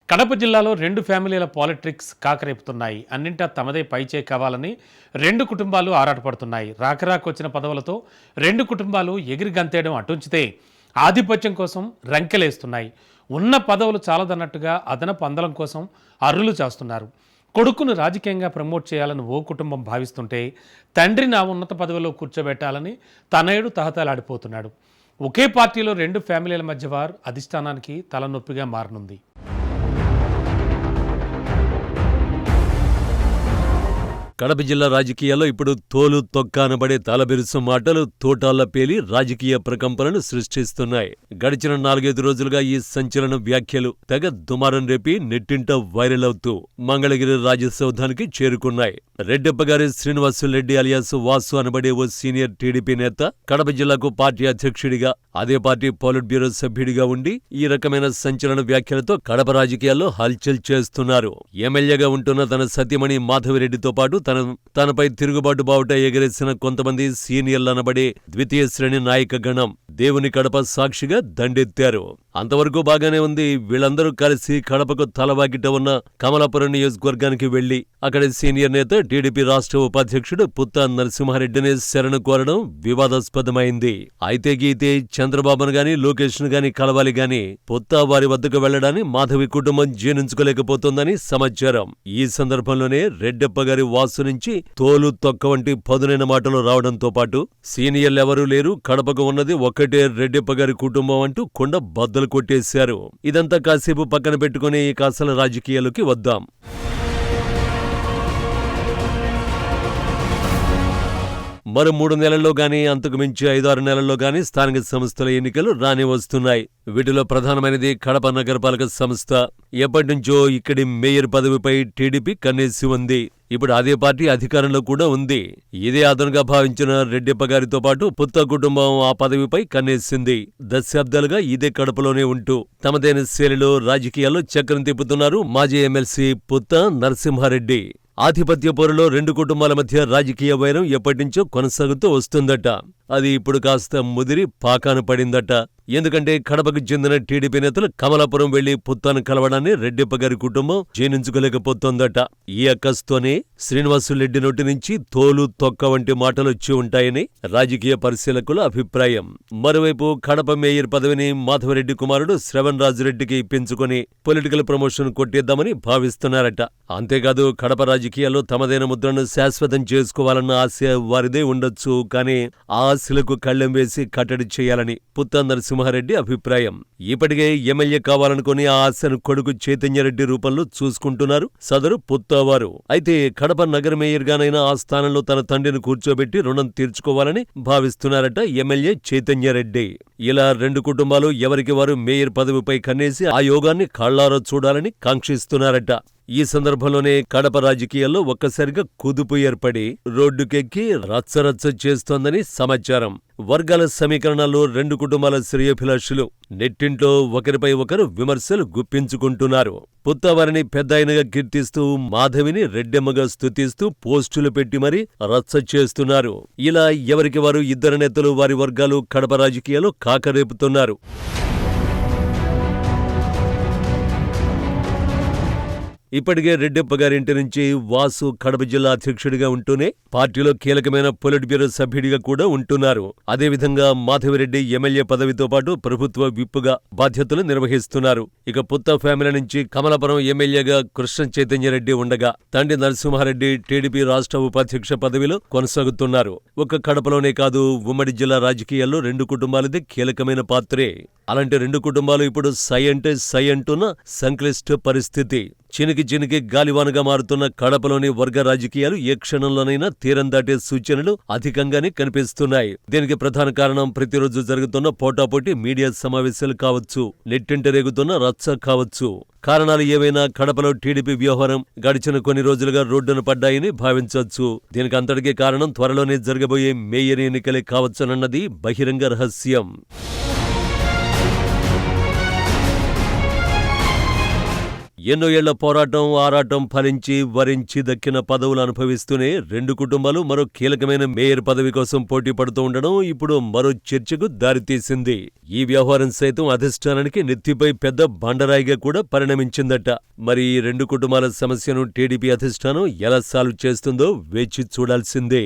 కడప జిల్లాలో రెండు ఫ్యామిలీల పాలిటిక్స్ కాకరేపుతున్నాయి. అన్నింటా తమదే పైచే కావాలని రెండు కుటుంబాలు ఆరాటపడుతున్నాయి. రాకరాకొచ్చిన పదవులతో రెండు కుటుంబాలు ఎగిరి గంతేయడం అటుంచితే ఆధిపత్యం కోసం రంకెలేస్తున్నాయి. ఉన్న పదవులు చాలదన్నట్టుగా అదనపు అందలం కోసం అర్రులు చేస్తున్నారు. కొడుకును రాజకీయంగా ప్రమోట్ చేయాలని ఓ కుటుంబం భావిస్తుంటే తండ్రిని ఆ ఉన్నత పదవిలో కూర్చోబెట్టాలని తనయుడు తహతలాడిపోతున్నాడు. ఒకే పార్టీలో రెండు ఫ్యామిలీల మధ్య వారు అధిష్టానానికి తలనొప్పిగా మారనుంది. కడప జిల్లా రాజకీయాల్లో ఇప్పుడు తోలు తొక్క అనబడే తలబిరుసు మాటలు తోటాల్లో పేలి రాజకీయ ప్రకంపనలు సృష్టిస్తున్నాయి. గడిచిన 4-5 రోజులుగా ఈ సంచలన వ్యాఖ్యలు తెగ దుమారం రేపి నెట్టింట వైరల్ అవుతూ మంగళగిరి రాజసౌధానికి చేరుకున్నాయి. రెడ్డెప్పగారి శ్రీనివాసులరెడ్డి అలియాస్ వాసు అనబడే ఓ సీనియర్ టీడీపీ నేత కడప జిల్లాకు పార్టీ అధ్యక్షుడిగా, అదే పార్టీ పోలిట్ బ్యూరో సభ్యుడిగా ఉండి ఈ రకమైన సంచలన వ్యాఖ్యలతో కడప రాజకీయాల్లో హల్చల్ చేస్తున్నారు. ఎమ్మెల్యేగా ఉంటున్న తన సతీమణి మాధవిరెడ్డితో పాటు తనపై తిరుగుబాటు బావుట ఎగరేసిన కొంతమంది సీనియర్లనబడే ద్వితీయ శ్రేణి నాయక గణం దేవుని కడప సాక్షిగా దండెత్తారు. అంతవరకు బాగానే ఉంది. వీళ్ళందరూ కలిసి కడపకు తలవాకిట ఉన్న కమలాపురం నియోజకవర్గానికి వెళ్లి అక్కడి సీనియర్ నేత టీడీపీ రాష్ట్ర ఉపాధ్యక్షుడు పుత్తా నరసింహారెడ్డిని శరణు కోరడం వివాదాస్పదమైంది. అయితే గీతే చంద్రబాబును గాని లోకేష్ ను గాని కలవాలి గాని పుత్తా వారి వద్దకు వెళ్లడాన్ని మాధవి కుటుంబం జీర్ణించుకోలేకపోతోందని సమాచారం. ఈ సందర్భంలోనే రెడ్డెప్పగారి వాసు నుంచి తోలు తొక్క వంటి పదునైన మాటలు రావడంతో పాటు సీనియర్లెవరూ లేరు, కడపకు ఉన్నది ఒక్కటే రెడ్డెప్పగారి కుటుంబం అంటూ కొండ బద్దలు కొట్టేశారు. ఇదంతా కాసేపు పక్కన పెట్టుకుని ఇక అసలు రాజకీయాలకి వద్దాం. మరో 3 నెలల్లో గానీ అంతకు మించి 5-6 నెలల్లో గానీ స్థానిక సంస్థల ఎన్నికలు రాని వస్తున్నాయి. వీటిలో ప్రధానమైనది కడప నగరపాలక సంస్థ. ఎప్పటినుంచో ఇక్కడి మేయర్ పదవిపై టీడీపీ కన్నేసి ఉంది. ఇప్పుడు అదే పార్టీ అధికారంలో కూడా ఉంది. ఇదే అదనుగా భావించిన రెడ్డెప్పగారితో పాటు పుత్తా కుటుంబం ఆ పదవిపై కన్నేసింది. దశాబ్దాలుగా ఇదే కడపలోనే ఉంటూ తమదైన శైలిలో రాజకీయాల్లో చక్రం తిప్పుతున్నారు మాజీ ఎమ్మెల్సీ పుత్తా నరసింహారెడ్డి. ఆధిపత్య పోరులో రెండు కుటుంబాల మధ్య రాజకీయ వైరం ఎప్పటినుంచో కొనసాగుతూ వస్తుందట. అది ఇప్పుడు కాస్త ముదిరి పాకాన పడిందట. ఎందుకంటే కడపకు చెందిన టీడీపీ నేతలు కమలాపురం వెళ్లి పుత్తాను కలవడాన్ని రెడ్డెప్పగారి కుటుంబం జీర్ణించుకోలేకపోతోందట. ఈ అక్కస్తోనే శ్రీనివాసులరెడ్డి నోటి నుంచి తోలు తొక్క వంటి మాటలొచ్చి ఉంటాయని రాజకీయ పరిశీలకుల అభిప్రాయం. మరోవైపు కడప మేయర్ పదవిని మాధవరెడ్డి కుమారుడు శ్రవణ్ రాజురెడ్డికి ఇప్పించుకుని పొలిటికల్ ప్రమోషన్ కొట్టేద్దామని భావిస్తున్నారట. అంతేకాదు కడప రాజకీయాల్లో తమదైన ముద్రను శాశ్వతం చేసుకోవాలన్న ఆశ వారిదే ఉండొచ్చు. కానీ ఆ ఆశలకు కళ్లెం వేసి కట్టడి చేయాలని పుత్తా నరసింహారెడ్డి అభిప్రాయం. ఇప్పటికే ఎమ్మెల్యే కావాలనుకుని ఆ ఆశను కొడుకు చైతన్యరెడ్డి రూపంలో చూసుకుంటున్నారు సదరు పుత్తావారు. అయితే కడప నగర మేయర్గానైనా ఆ స్థానంలో తన తండ్రిని కూర్చోబెట్టి రుణం తీర్చుకోవాలని భావిస్తున్నారట ఎమ్మెల్యే చైతన్యరెడ్డి. ఇలా రెండు కుటుంబాలు ఎవరికి వారు మేయర్ పదవిపై కన్నేసి ఆ యోగాన్ని కళ్లారా చూడాలని కాంక్షిస్తున్నారట. ఈ సందర్భంలోనే కడప రాజకీయాల్లో ఒక్కసారిగా కుదుపు ఏర్పడి రోడ్డుకెక్కి రచ్చరచ్చ చేస్తోందని సమాచారం. వర్గాల సమీకరణాల్లో రెండు కుటుంబాల శ్రేయోభిలాషులు నెట్టింట్లో ఒకరిపై ఒకరు విమర్శలు గుప్పించుకుంటున్నారు. పుత్తావారిని పెద్దాయనగా కీర్తిస్తూ మాధవిని రెడ్డెమ్మగా స్తుతిస్తూ పోస్టులు పెట్టి మరీ రచ్చ చేస్తున్నారు. ఇలా ఎవరికి వారు ఇద్దరు నేతలు వారి వర్గాలు కడప రాజకీయాల్లో కాకరేపుతున్నారు. ఇప్పటికే రెడ్డెప్పగారింటి నుంచి వాసు కడప జిల్లా అధ్యక్షుడిగా ఉంటూనే పార్టీలో కీలకమైన పొలిట్ బ్యూరో సభ్యుడిగా కూడా ఉంటున్నారు. అదేవిధంగా మాధవిరెడ్డి ఎమ్మెల్యే పదవితో పాటు ప్రభుత్వ విప్పుగా బాధ్యతలు నిర్వహిస్తున్నారు. ఇక పుత్తా ఫ్యామిలీ నుంచి కమలాపురం ఎమ్మెల్యేగా కృష్ణ చైతన్యరెడ్డి ఉండగా తండ్రి నరసింహారెడ్డి టీడీపీ రాష్ట్ర ఉపాధ్యక్ష పదవిలో కొనసాగుతున్నారు. ఒక్క కడపలోనే కాదు ఉమ్మడి జిల్లా రాజకీయాల్లో రెండు కుటుంబాలదే కీలకమైన పాత్రే. అలాంటి రెండు కుటుంబాలు ఇప్పుడు సై అంటే సై అంటున్న సంక్లిష్ట పరిస్థితి. చినికి గాలివానగా మారుతున్న కడపలోని వర్గ రాజకీయాలు ఏ క్షణంలోనైనా తీరం దాటే సూచనలు అధికంగానే కనిపిస్తున్నాయి. దీనికి ప్రధాన కారణం ప్రతిరోజు జరుగుతున్న పోటాపోటీ మీడియా సమావేశాలు కావచ్చు, నెట్టింట రేగుతున్న రచ్చ కావచ్చు. కారణాలు ఏవైనా కడపలో టీడీపీ వ్యవహారం గడిచిన కొన్ని రోజులుగా రోడ్డున పడ్డాయని భావించవచ్చు. దీనికి అంతటికీ కారణం త్వరలోనే జరగబోయే మేయర్ ఎన్నికలే కావచ్చునన్నది బహిరంగ రహస్యం. ఎన్నో ఏళ్ల పోరాటం, ఆరాటం ఫలించి, వరించి దక్కిన పదవులు అనుభవిస్తూనే రెండు కుటుంబాలు మరో కీలకమైన మేయర్ పదవి కోసం పోటీ పడుతూ ఉండడం ఇప్పుడు మరో చర్చకు దారితీసింది. ఈ వ్యవహారం సైతం అధిష్టానానికి నెత్తిపై పెద్ద బండరాయిగా కూడా పరిణమించిందట. మరి ఈ రెండు కుటుంబాల సమస్యను టీడీపీ అధిష్టానం ఎలా సాల్వ్ చేస్తుందో వేచి చూడాల్సిందే.